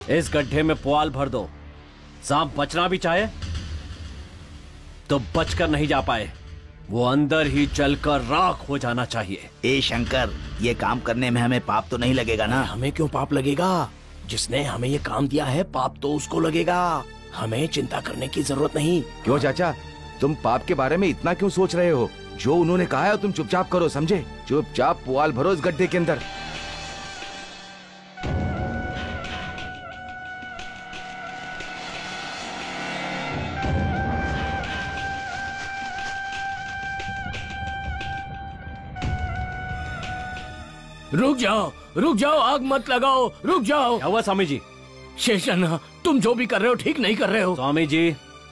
इस गड्ढे में पुआल भर दो। सांप बचना भी चाहे तो बचकर नहीं जा पाए, वो अंदर ही जलकर राख हो जाना चाहिए। ए शंकर, ये काम करने में हमें पाप तो नहीं लगेगा ना? हमें क्यों पाप लगेगा? जिसने हमें ये काम दिया है पाप तो उसको लगेगा। हमें चिंता करने की जरूरत नहीं। क्यों चाचा, तुम पाप के बारे में इतना क्यों सोच रहे हो? जो उन्होंने कहा है तुम चुपचाप करो, समझे? चुपचाप पुआल भरो इस गड्ढे के अंदर। रुक जाओ, आग मत लगाओ, रुक जाओ। क्या हुआ स्वामी जी? शेषन्ना, तुम जो भी कर रहे हो ठीक नहीं कर रहे हो। स्वामी जी,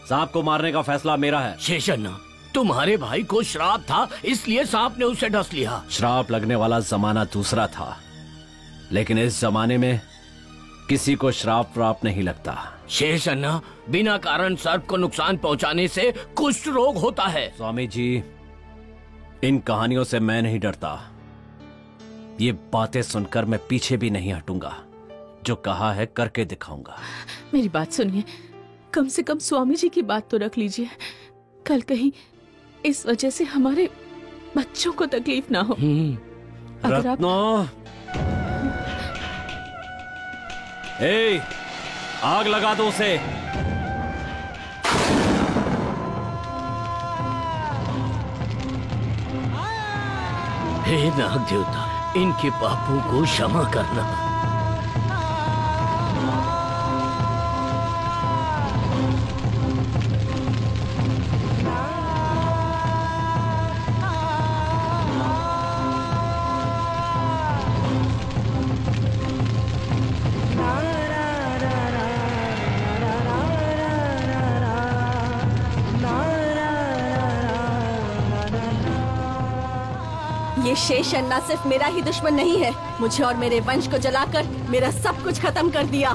सांप को मारने का फैसला मेरा है। शेषन्ना, तुम्हारे भाई को श्राप था, इसलिए सांप ने उसे डस लिया। श्राप लगने वाला जमाना दूसरा था, लेकिन इस जमाने में किसी को श्राप व्राप नहीं लगता। शेषन्ना, बिना कारण सर्प को नुकसान पहुंचाने से कुष्ठ रोग होता है। स्वामी जी, इन कहानियों से मैं नहीं डरता। ये बातें सुनकर मैं पीछे भी नहीं हटूंगा। जो कहा है करके दिखाऊंगा। मेरी बात सुनिए, कम से कम स्वामी जी की बात तो रख लीजिए। कल कहीं इस वजह से हमारे बच्चों को तकलीफ ना हो। अगर आप... ए, आग लगा दो उसे। हे नाग देवता, इनके पापों को क्षमा करना। ये शेषन्ना सिर्फ मेरा ही दुश्मन नहीं है, मुझे और मेरे वंश को जलाकर मेरा सब कुछ खत्म कर दिया।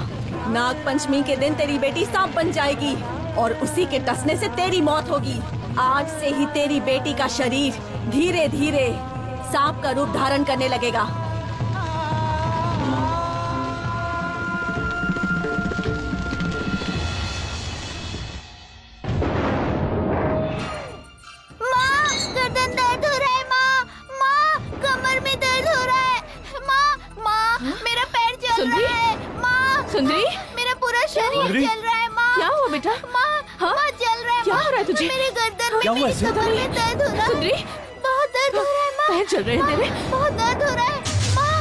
नाग पंचमी के दिन तेरी बेटी सांप बन जाएगी और उसी के टसने से तेरी मौत होगी। आज से ही तेरी बेटी का शरीर धीरे धीरे सांप का रूप धारण करने लगेगा। क्या हुआ? दर्द हो रहा है सुंदरी, बहुत दर्द हो रहा है माँ। पैर चल रहे हैं तेरे? बहुत दर्द हो रहा है माँ,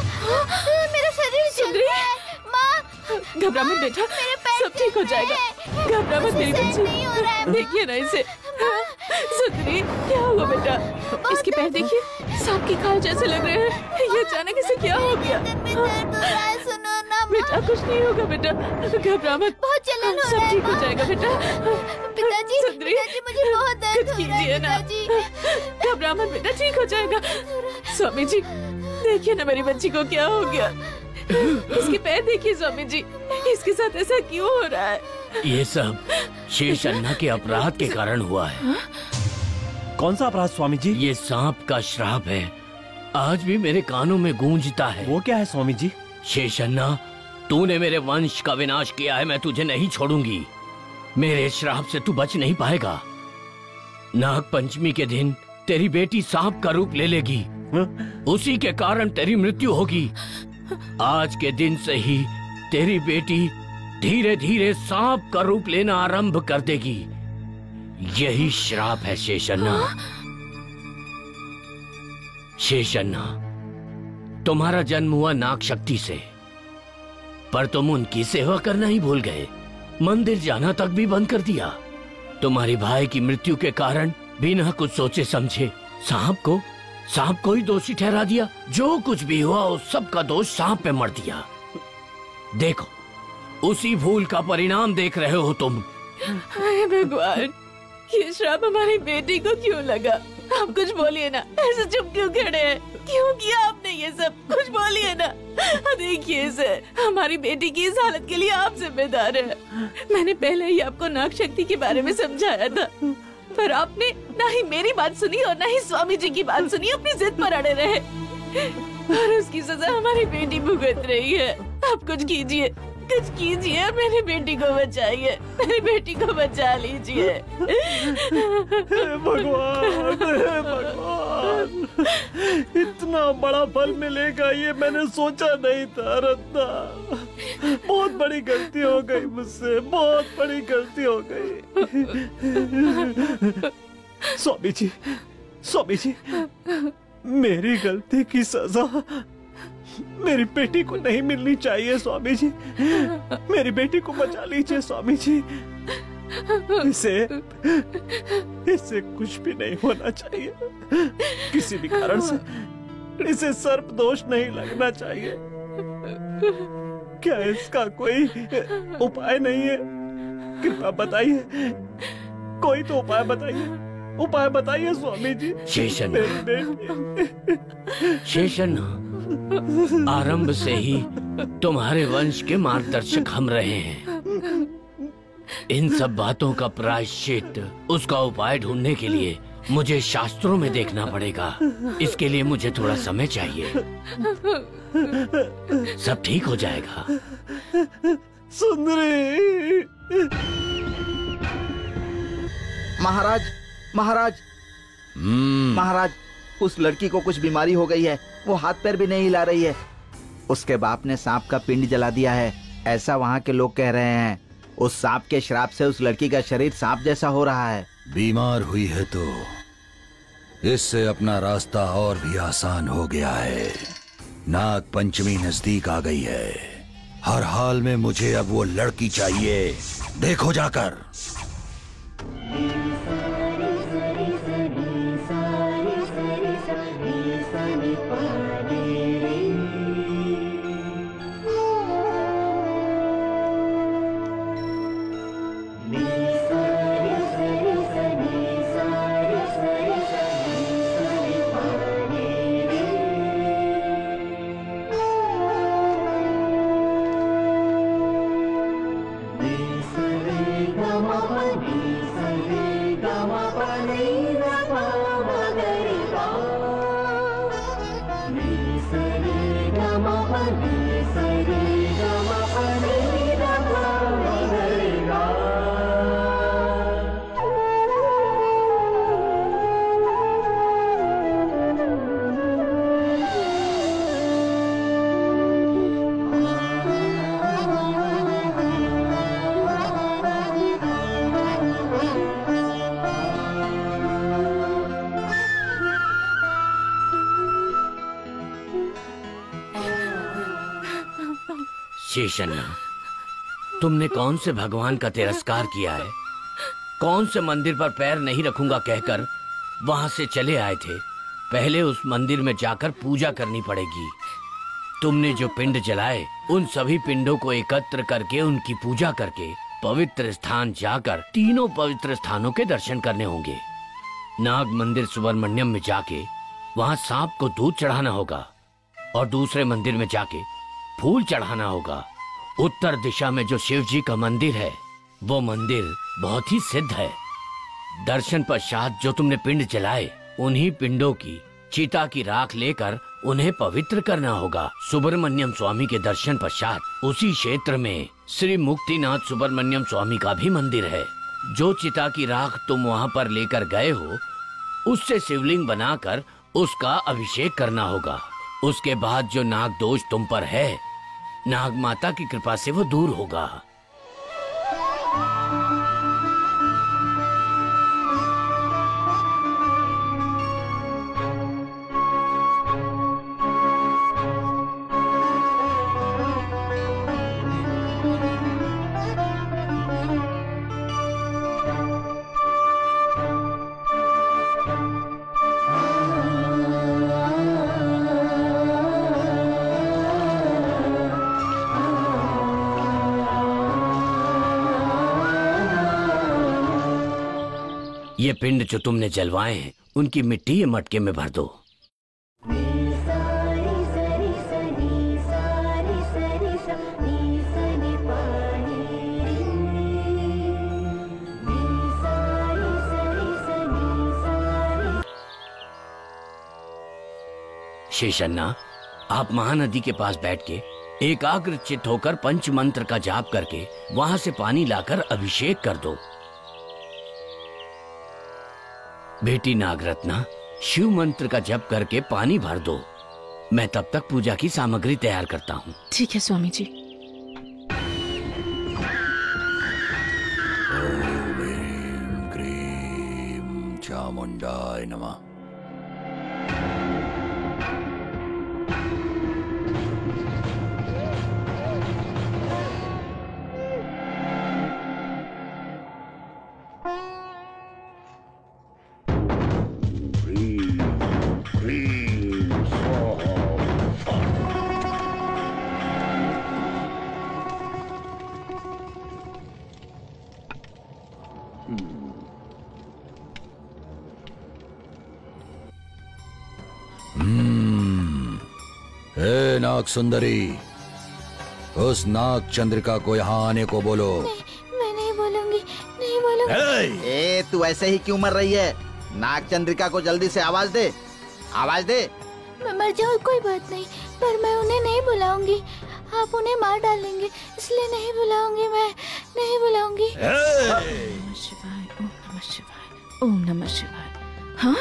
मेरा शरीर चल रहा है माँ। घबरा मत बेटा, सब ठीक हो जाएगा। घबरा मत मेरी बच्ची, देखिए ना इसे। सुंदरी, क्या हुआ बेटा? इसके पैर देखिए, सांप की खाल जैसे लग रहे हैं। ये अचानक इसे क्या हो गया? बेटा कुछ नहीं होगा बेटा, घबरा मत, बहुत जलन हो रहा है, सब ठीक हो जाएगा बेटा। पिताजी, पिताजी मुझे बहुत दर्द हो रहा है पिताजी। घबरा मत बेटा, ठीक हो जाएगा। स्वामी जी, देखिए ना मेरी बच्ची को क्या हो गया। इसके पैर देखिए स्वामी जी, इसके साथ ऐसा क्यों हो रहा है? ये सब शेषन्ना के अपराध के कारण हुआ है। कौन सा अपराध स्वामी जी? ये सांप का श्राप है, आज भी मेरे कानों में गूंजता है। वो क्या है स्वामी जी? शेषन्ना, तूने मेरे वंश का विनाश किया है, मैं तुझे नहीं छोड़ूंगी। मेरे श्राप से तू बच नहीं पाएगा। नाग पंचमी के दिन तेरी बेटी सांप का रूप ले लेगी, उसी के कारण तेरी मृत्यु होगी। आज के दिन से ही तेरी बेटी धीरे धीरे सांप का रूप लेना आरंभ कर देगी। यही श्राप है शेषन्ना। शेषन्ना, तुम्हारा जन्म हुआ नाग शक्ति से, पर तुम उनकी सेवा करना ही भूल गए, मंदिर जाना तक भी बंद कर दिया। तुम्हारी भाई की मृत्यु के कारण बिना कुछ सोचे समझे सांप को ही दोषी ठहरा दिया। जो कुछ भी हुआ उस सब का दोष सांप पे मर दिया। देखो, उसी भूल का परिणाम देख रहे हो तुम। हाय भगवान, ये श्राप हमारी बेटी को क्यों लगा? आप कुछ बोलिए ना, ऐसे चुप क्यों खड़े हैं? क्यों किया आपने ये सब? कुछ बोलिए ना। देखिए इसे, हमारी बेटी की इस हालत के लिए आप जिम्मेदार हैं। मैंने पहले ही आपको नाग शक्ति के बारे में समझाया था, पर आपने ना ही मेरी बात सुनी और ना ही स्वामी जी की बात सुनी, अपनी जिद पर अड़े रहे और उसकी सजा हमारी बेटी भुगत रही है। आप कुछ कीजिए, कुछ कीजिए, मेरी बेटी को बचाइए, मेरी बेटी को बचा लीजिए। भगवान, भगवान, इतना बड़ा फल मिलेगा ये मैंने सोचा नहीं था रत्ना। बहुत बड़ी गलती हो गई मुझसे, बहुत बड़ी गलती हो गई। स्वामी जी, स्वामी जी, मेरी गलती की सजा मेरी बेटी को नहीं मिलनी चाहिए स्वामी जी। मेरी बेटी को बचा लीजिए स्वामी जी। इसे कुछ भी नहीं होना चाहिए, किसी भी कारण से इसे सर्प दोष नहीं लगना चाहिए। क्या इसका कोई उपाय नहीं है? कृपया बताइए, कोई तो उपाय बताइए, उपाय बताइए स्वामी जी। शेषन, आरंभ से ही तुम्हारे वंश के मार्गदर्शक हम रहे हैं। इन सब बातों का प्रायश्चित, उसका उपाय ढूंढने के लिए मुझे शास्त्रों में देखना पड़ेगा। इसके लिए मुझे थोड़ा समय चाहिए। सब ठीक हो जाएगा। सुंदरी। महाराज, महाराज, महाराज, उस लड़की को कुछ बीमारी हो गई है। वो हाथ पैर भी नहीं हिला रही है। उसके बाप ने सांप का पिंड जला दिया है, ऐसा वहाँ के लोग कह रहे हैं। उस सांप के श्राप से उस लड़की का शरीर सांप जैसा हो रहा है। बीमार हुई है तो इससे अपना रास्ता और भी आसान हो गया है। नाग पंचमी नजदीक आ गई है। हर हाल में मुझे अब वो लड़की चाहिए। देखो जाकर। शेषन्ना, तुमने कौन से भगवान का तिरस्कार किया है? कौन से मंदिर पर पैर नहीं रखूंगा कहकर वहां से चले आए थे? पहले उस मंदिर में जाकर पूजा करनी पड़ेगी। तुमने जो पिंड जलाए, उन सभी पिंडों को एकत्र करके उनकी पूजा करके पवित्र स्थान जाकर तीनों पवित्र स्थानों के दर्शन करने होंगे। नाग मंदिर सुब्रमण्यम में जाके वहां सांप को दूध चढ़ाना होगा और दूसरे मंदिर में जाके फूल चढ़ाना होगा। उत्तर दिशा में जो शिव जी का मंदिर है, वो मंदिर बहुत ही सिद्ध है। दर्शन पश्चात जो तुमने पिंड जलाए, उन्हीं पिंडों की चिता की राख लेकर उन्हें पवित्र करना होगा। सुब्रमण्यम स्वामी के दर्शन पश्चात उसी क्षेत्र में श्री मुक्तिनाथ सुब्रमण्यम स्वामी का भी मंदिर है। जो चिता की राख तुम वहां पर लेकर गए हो, उससे शिवलिंग बनाकर उसका अभिषेक करना होगा। उसके बाद जो नाग दोष तुम पर है, नाग माता की कृपा से वो दूर होगा। ये पिंड जो तुमने जलवाए हैं, उनकी मिट्टी ये मटके में भर दो। शेषन्ना, आप महानदी के पास बैठ के एकाग्र चित्त होकर पंच मंत्र का जाप करके वहां से पानी लाकर अभिषेक कर दो। बेटी नागरत्ना, शिव मंत्र का जप करके पानी भर दो। मैं तब तक पूजा की सामग्री तैयार करता हूँ। ठीक है स्वामी जी। ओम ह्रीं क्रीं चामुंडाय नमः। हे नाग सुंदरी, उस नाग चंद्रिका को यहाँ आने को बोलो। मैं नहीं बोलूंगी, नहीं बोलूंगी। ए तू ऐसे ही क्यों मर रही है? नाग चंद्रिका को जल्दी से आवाज दे, आवाज दे। मैं मर जाऊँ कोई बात नहीं, पर मैं उन्हें नहीं बुलाऊंगी। आप उन्हें मार डालेंगे, इसलिए नहीं बुलाऊंगी, मैं नहीं बुलाऊंगी। ओम नमः शिवाय, ओम नमः शिवाय, ओम नमः शिवाय। हाँ,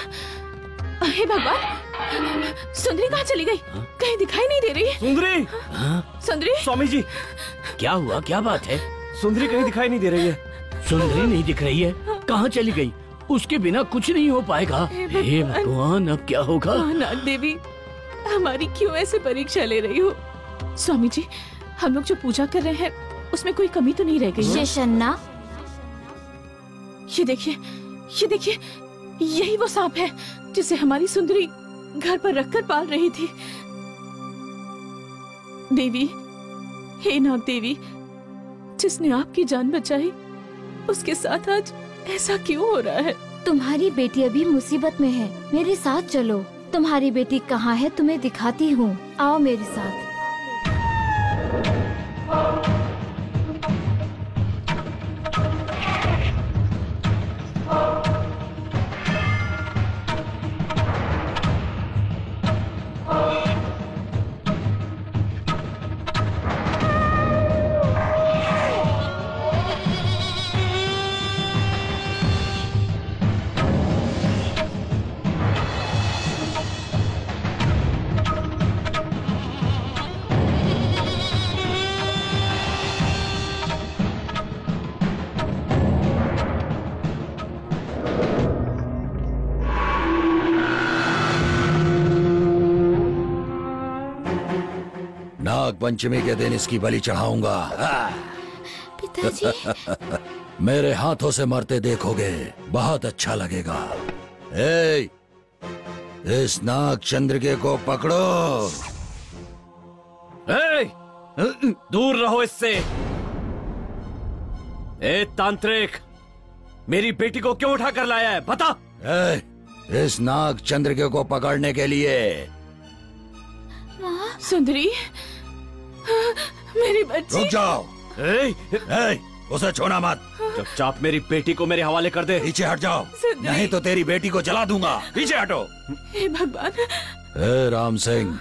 हे भगवान, सुंदरी कहाँ चली गई? कहीं दिखाई नहीं दे रही है। सुंदरी, सुंदरी, स्वामी जी, क्या हुआ? क्या बात है? सुंदरी कहीं दिखाई नहीं दे रही है। सुंदरी नहीं दिख रही है? कहाँ चली गई? उसके बिना कुछ नहीं हो पाएगा। हे भगवान, अब क्या होगा? नाग देवी, हमारी क्यों ऐसे परीक्षा ले रही हो? स्वामी जी, हम लोग जो पूजा कर रहे हैं उसमें कोई कमी तो नहीं रह गई? शेषन्ना, ये देखिए, ये देखिए, यही वो सांप है जिसे हमारी सुंदरी घर पर रखकर पाल रही थी। देवी, हे नाग देवी, जिसने आपकी जान बचाई उसके साथ आज ऐसा क्यों हो रहा है? तुम्हारी बेटी अभी मुसीबत में है, मेरे साथ चलो। तुम्हारी बेटी कहाँ है तुम्हें दिखाती हूँ, आओ मेरे साथ। नाग पंचमी के दिन इसकी बलि चढ़ाऊंगा। पिताजी, मेरे हाथों से मरते देखोगे, बहुत अच्छा लगेगा। ए, इस नाग चंद्रिके को पकड़ो। दूर रहो इससे। ए तांत्रिक, मेरी बेटी को क्यों उठा कर लाया है? बता। इस नाग चंद्रिके को पकड़ने के लिए। सुंदरी, मेरी बच्ची। रुक जाओ। उसे छूना मत। चुपचाप मेरी बेटी को मेरे हवाले कर दे। पीछे हट जाओ, नहीं तो तेरी बेटी को जला दूंगा। पीछे हटो। हे भगवान। हे राम सिंह,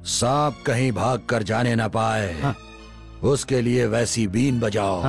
सांप कहीं भाग कर जाने न पाए, उसके लिए वैसी बीन बजाओ।